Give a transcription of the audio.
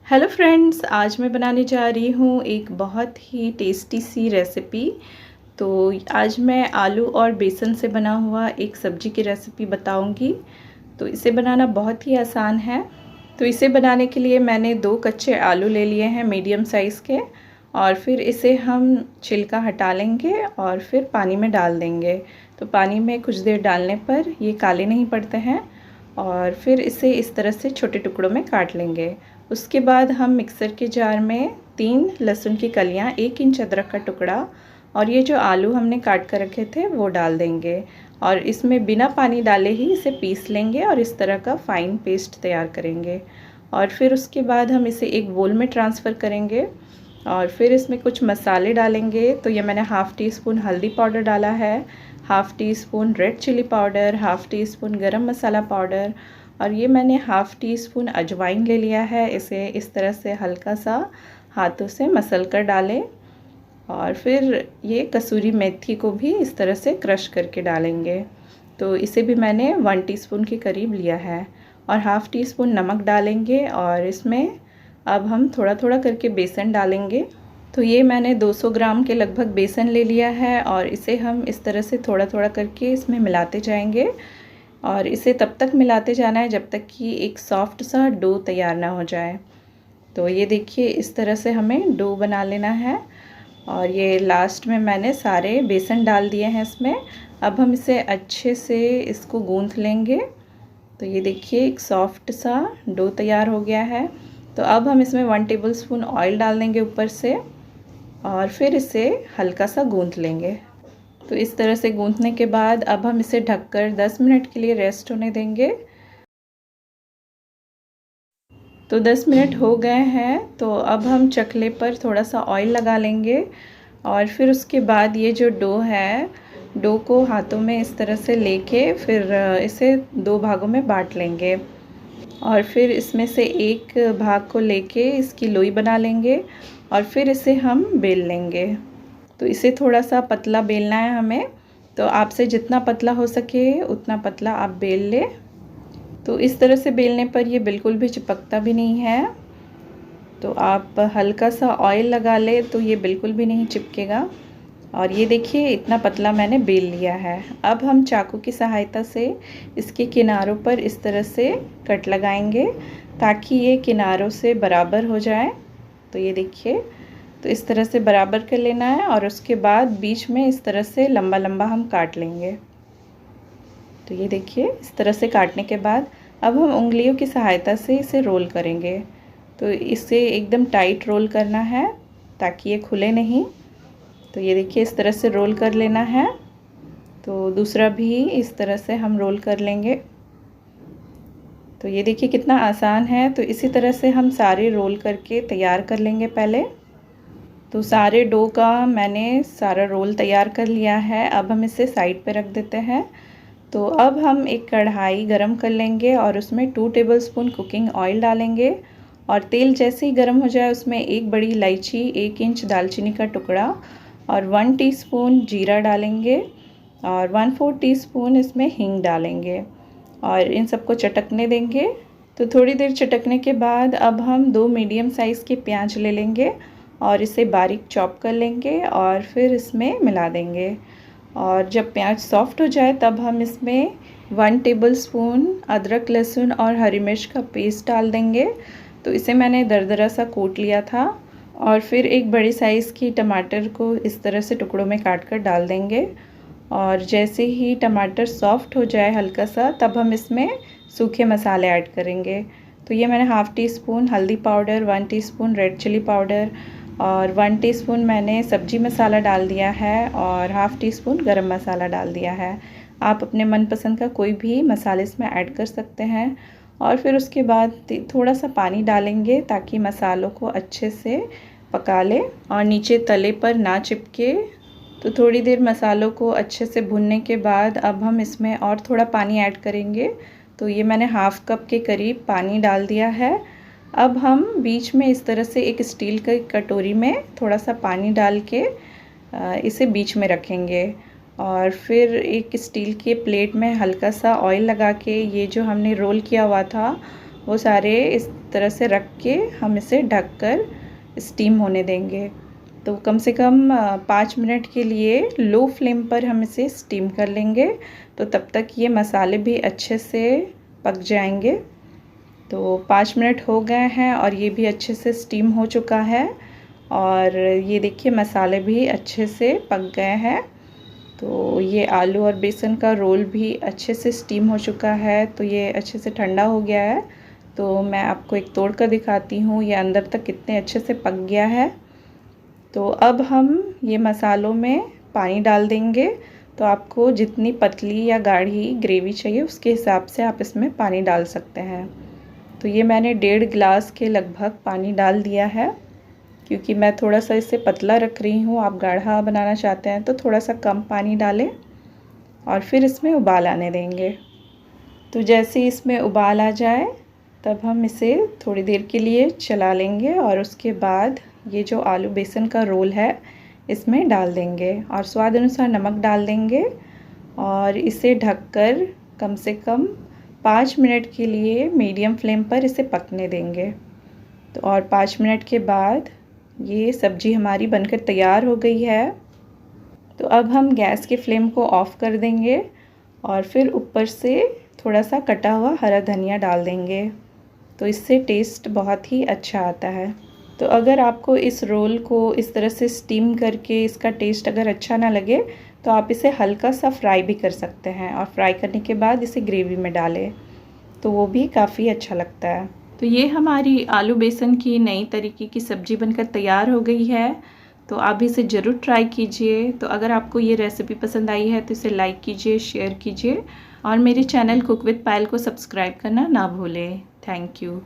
Hello friends, आज मैं बनाने जा रही हूँ एक बहुत ही टेस्टी सी रेसिपी। तो आज मैं आलू और बेसन से बना हुआ एक सब्जी की रेसिपी बताऊँगी। तो इसे बनाना बहुत ही आसान है। तो इसे बनाने के लिए मैंने 2 कच्चे आलू ले लिए हैं मीडियम साइज़ के, और फिर इसे हम छिलका हटा लेंगे और फिर पानी में डाल देंगे। तो पानी में कुछ देर डालने पर ये काले नहीं पड़ते हैं। और फिर इसे इस तरह से छोटे टुकड़ों में काट लेंगे। उसके बाद हम मिक्सर के जार में 3 लहसुन की कलियां, 1 इंच अदरक का टुकड़ा और ये जो आलू हमने काट कर रखे थे वो डाल देंगे। और इसमें बिना पानी डाले ही इसे पीस लेंगे और इस तरह का फ़ाइन पेस्ट तैयार करेंगे। और फिर उसके बाद हम इसे एक बोल में ट्रांसफ़र करेंगे और फिर इसमें कुछ मसाले डालेंगे। तो ये मैंने हाफ़ टी स्पून हल्दी पाउडर डाला है, half teaspoon red chilli powder, half teaspoon garam masala powder, और ये मैंने हाफ़ टी स्पून अजवाइन ले लिया है। इसे इस तरह से हल्का सा हाथों से मसल कर डालें। और फिर ये कसूरी मेथी को भी इस तरह से क्रश करके डालेंगे। तो इसे भी मैंने 1 टीस्पून के करीब लिया है। और हाफ़ टी स्पून नमक डालेंगे और इसमें अब हम थोड़ा थोड़ा करके बेसन डालेंगे। तो ये मैंने 200 ग्राम के लगभग बेसन ले लिया है और इसे हम इस तरह से थोड़ा थोड़ा करके इसमें मिलाते जाएंगे। और इसे तब तक मिलाते जाना है जब तक कि एक सॉफ्ट सा डो तैयार ना हो जाए। तो ये देखिए, इस तरह से हमें डो बना लेना है। और ये लास्ट में मैंने सारे बेसन डाल दिए हैं इसमें। अब हम इसे अच्छे से इसको गूंथ लेंगे। तो ये देखिए, एक सॉफ्ट सा डो तैयार हो गया है। तो अब हम इसमें 1 टेबलस्पून ऑयल डाल देंगे ऊपर से और फिर इसे हल्का सा गूंथ लेंगे। तो इस तरह से गूंथने के बाद अब हम इसे ढककर 10 मिनट के लिए रेस्ट होने देंगे। तो 10 मिनट हो गए हैं। तो अब हम चकले पर थोड़ा सा ऑयल लगा लेंगे और फिर उसके बाद ये जो डो है, डो को हाथों में इस तरह से लेके फिर इसे 2 भागों में बांट लेंगे। और फिर इसमें से एक भाग को लेके इसकी लोई बना लेंगे और फिर इसे हम बेल लेंगे। तो इसे थोड़ा सा पतला बेलना है हमें। तो आपसे जितना पतला हो सके उतना पतला आप बेल लें। तो इस तरह से बेलने पर ये बिल्कुल भी चिपकता भी नहीं है। तो आप हल्का सा ऑयल लगा ले तो ये बिल्कुल भी नहीं चिपकेगा। और ये देखिए, इतना पतला मैंने बेल लिया है। अब हम चाकू की सहायता से इसके किनारों पर इस तरह से कट लगाएंगे ताकि ये किनारों से बराबर हो जाए। तो ये देखिए, तो इस तरह से बराबर कर लेना है और उसके बाद बीच में इस तरह से लंबा लंबा हम काट लेंगे। तो ये देखिए, इस तरह से काटने के बाद अब हम उंगलियों की सहायता से इसे रोल करेंगे। तो इसे एकदम टाइट रोल करना है ताकि ये खुले नहीं। तो ये देखिए, इस तरह से रोल कर लेना है। तो दूसरा भी इस तरह से हम रोल कर लेंगे। तो ये देखिए कितना आसान है। तो इसी तरह से हम सारे रोल करके तैयार कर लेंगे पहले। तो सारे डो का मैंने सारा रोल तैयार कर लिया है। अब हम इसे साइड पे रख देते हैं। तो अब हम एक कढ़ाई गरम कर लेंगे और उसमें 2 टेबलस्पून कुकिंग ऑयल डालेंगे। और तेल जैसे ही गर्म हो जाए उसमें 1 बड़ी इलायची, 1 इंच दालचीनी का टुकड़ा और 1 टीस्पून जीरा डालेंगे और 1/4 टीस्पून इसमें हींग डालेंगे और इन सबको चटकने देंगे। तो थोड़ी देर चटकने के बाद अब हम 2 मीडियम साइज़ के प्याज ले लेंगे और इसे बारीक चॉप कर लेंगे और फिर इसमें मिला देंगे। और जब प्याज सॉफ्ट हो जाए तब हम इसमें 1 टेबलस्पून अदरक, लहसुन और हरी मिर्च का पेस्ट डाल देंगे। तो इसे मैंने दरदरा सा कूट लिया था। और फिर एक बड़ी साइज़ की टमाटर को इस तरह से टुकड़ों में काट कर डाल देंगे। और जैसे ही टमाटर सॉफ्ट हो जाए हल्का सा, तब हम इसमें सूखे मसाले ऐड करेंगे। तो ये मैंने हाफ़ टी स्पून हल्दी powder, 1 teaspoon red chilli powder और 1 टीस्पून मैंने सब्जी मसाला डाल दिया है और हाफ़ टी स्पून गरम मसाला डाल दिया है। आप अपने मनपसंद का कोई भी मसाले इसमें ऐड कर सकते हैं। और फिर उसके बाद थोड़ा सा पानी डालेंगे ताकि मसालों को अच्छे से पका ले और नीचे तले पर ना चिपके। तो थोड़ी देर मसालों को अच्छे से भुनने के बाद अब हम इसमें और थोड़ा पानी ऐड करेंगे। तो ये मैंने हाफ़ कप के करीब पानी डाल दिया है। अब हम बीच में इस तरह से एक स्टील की कटोरी में थोड़ा सा पानी डाल के इसे बीच में रखेंगे और फिर एक स्टील के प्लेट में हल्का सा ऑयल लगा के ये जो हमने रोल किया हुआ था वो सारे इस तरह से रख के हम इसे ढक कर स्टीम होने देंगे। तो कम से कम 5 मिनट के लिए लो फ्लेम पर हम इसे स्टीम कर लेंगे। तो तब तक ये मसाले भी अच्छे से पक जाएंगे। तो 5 मिनट हो गए हैं और ये भी अच्छे से स्टीम हो चुका है और ये देखिए मसाले भी अच्छे से पक गए हैं। तो ये आलू और बेसन का रोल भी अच्छे से स्टीम हो चुका है। तो ये अच्छे से ठंडा हो गया है। तो मैं आपको एक तोड़ कर दिखाती हूँ ये अंदर तक कितने अच्छे से पक गया है। तो अब हम ये मसालों में पानी डाल देंगे। तो आपको जितनी पतली या गाढ़ी ग्रेवी चाहिए उसके हिसाब से आप इसमें पानी डाल सकते हैं। तो ये मैंने 1.5 गिलास के लगभग पानी डाल दिया है, क्योंकि मैं थोड़ा सा इसे पतला रख रही हूँ। आप गाढ़ा बनाना चाहते हैं तो थोड़ा सा कम पानी डालें और फिर इसमें उबाल आने देंगे। तो जैसे इसमें उबाल आ जाए तब हम इसे थोड़ी देर के लिए चला लेंगे और उसके बाद ये जो आलू बेसन का रोल है इसमें डाल देंगे और स्वाद अनुसार नमक डाल देंगे और इसे ढककर कम से कम 5 मिनट के लिए मीडियम फ्लेम पर इसे पकने देंगे। तो और 5 मिनट के बाद ये सब्ज़ी हमारी बनकर तैयार हो गई है। तो अब हम गैस के फ्लेम को ऑफ़ कर देंगे और फिर ऊपर से थोड़ा सा कटा हुआ हरा धनिया डाल देंगे। तो इससे टेस्ट बहुत ही अच्छा आता है। तो अगर आपको इस रोल को इस तरह से स्टीम करके इसका टेस्ट अगर अच्छा ना लगे तो आप इसे हल्का सा फ्राई भी कर सकते हैं और फ्राई करने के बाद इसे ग्रेवी में डालें तो वो भी काफ़ी अच्छा लगता है। तो ये हमारी आलू बेसन की नई तरीके की सब्ज़ी बनकर तैयार हो गई है। तो आप इसे ज़रूर ट्राई कीजिए। तो अगर आपको ये रेसिपी पसंद आई है तो इसे लाइक कीजिए, शेयर कीजिए और मेरे चैनल कुक विद पायल को सब्सक्राइब करना ना भूलें। Thank you.